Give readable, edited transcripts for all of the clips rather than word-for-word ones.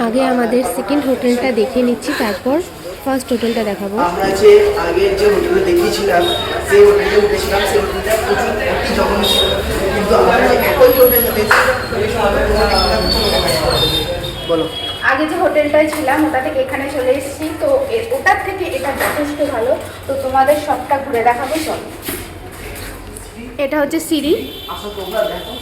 আগে আমাদের সেকেন্ড হোটেলটা দেখে নিচ্ছি, তারপর ফার্স্ট হোটেলটা দেখাবো। আমরা যে আগের যে হোটেলে দেখিয়েছিলাম সেই হোটেলে উঠেছিলাম, সেই হোটেলটা প্রচুর জঘন্য ছিল, কিন্তু আমরা যে একই হোটেলটা দেখছিলাম বলো। আগে যে হোটেলটায় ছিলাম ওটা থেকে এখানে চলে এসেছি, তো ওটার থেকে এটা যথেষ্ট ভালো। তো তোমাদের সবটা ঘুরে দেখাবো, চলো। এটা হচ্ছে সিঁড়ি, আসো তোমরা দেখো।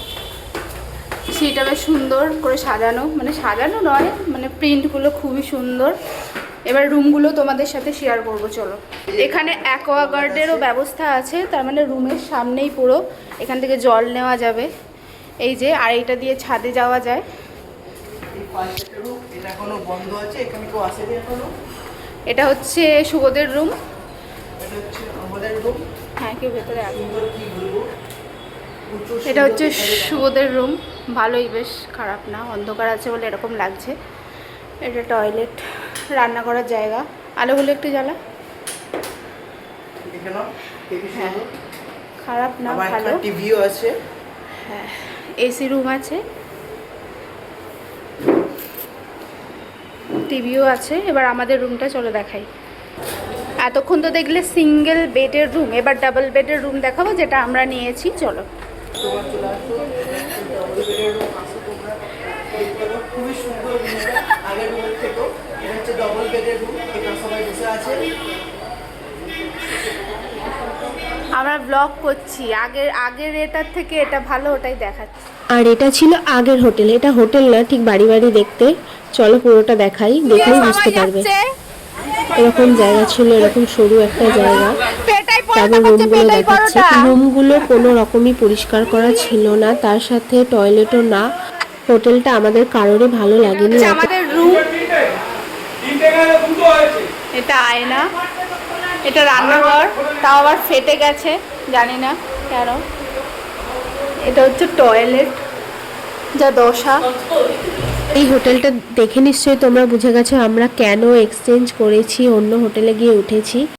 সিঁড়িটা বেশ সুন্দর করে সাজানো, মানে সাজানো নয়, মানে প্রিন্টগুলো খুবই সুন্দর। এবার রুমগুলো তোমাদের সাথে শেয়ার করবো, চলো। এখানে অ্যাকোয়াগার্ডেরও ব্যবস্থা আছে, তার মানে রুমের সামনেই পুরো এখান থেকে জল নেওয়া যাবে। এই যে, আর এইটা দিয়ে ছাদে যাওয়া যায়। এটা এখনো বন্ধ আছে, এখানে কেউ আসেনি এখনো। এটা হচ্ছে শুভদের রুম। এটা হচ্ছে আমাদের রুম। হ্যাঁ, কেউ ভেতরে আসবে। কি বলবো, এটা হচ্ছে শুভদের রুম, ভালোই, বেশ খারাপ না, অন্ধকার আছে বলে এরকম লাগছে। এটা টয়লেট, রান্না করার জায়গা। আলোগুলো একটু জ্বালা। হ্যাঁ, খারাপ না, ভালো। টিভিও আছে। হ্যাঁ, এসি রুম আছে, টিভিও আছে। এবার আমাদের রুমটা চলো দেখাই। এতক্ষণ তো দেখলে সিঙ্গেল বেডের রুম, এবার ডাবল বেডের রুম দেখাবো, যেটা আমরা নিয়েছি, চলো। খুবই সুন্দর, আগের রুমের থেকেও এটা হচ্ছে ডবল বেডের রুম, এখানে সবাই বসে আছে। আমরা ব্লগ করছি, আগের এটার থেকে এটা ভালো, ওটাই দেখাচ্ছি। আর এটা ছিল আগের হোটেল, এটা হোটেল না, ঠিক বাড়ি বাড়ি দেখতে। চলো পুরোটা দেখাই, দেখলেই বুঝতে পারবে। এরকম জায়গা ছিল, এরকম সরু একটা জায়গা। তারপর রুমগুলো দেখাচ্ছে। রুমগুলো কোনো রকমই পরিষ্কার করা ছিল না, তার সাথে টয়লেটও না। হোটেলটা আমাদের কারোরই ভালো লাগেনি। আমাদের রুম, এটা আয়না, এটা রান্নাঘর, তাও আবার ফেটে গেছে, জানি না কেন। এটা হচ্ছে টয়লেট, যা দশা। এই হোটেলটা দেখে নিশ্চয়ই তোমরা বুঝে গেছো আমরা কেন এক্সচেঞ্জ করেছি, অন্য হোটেলে গিয়ে উঠেছি।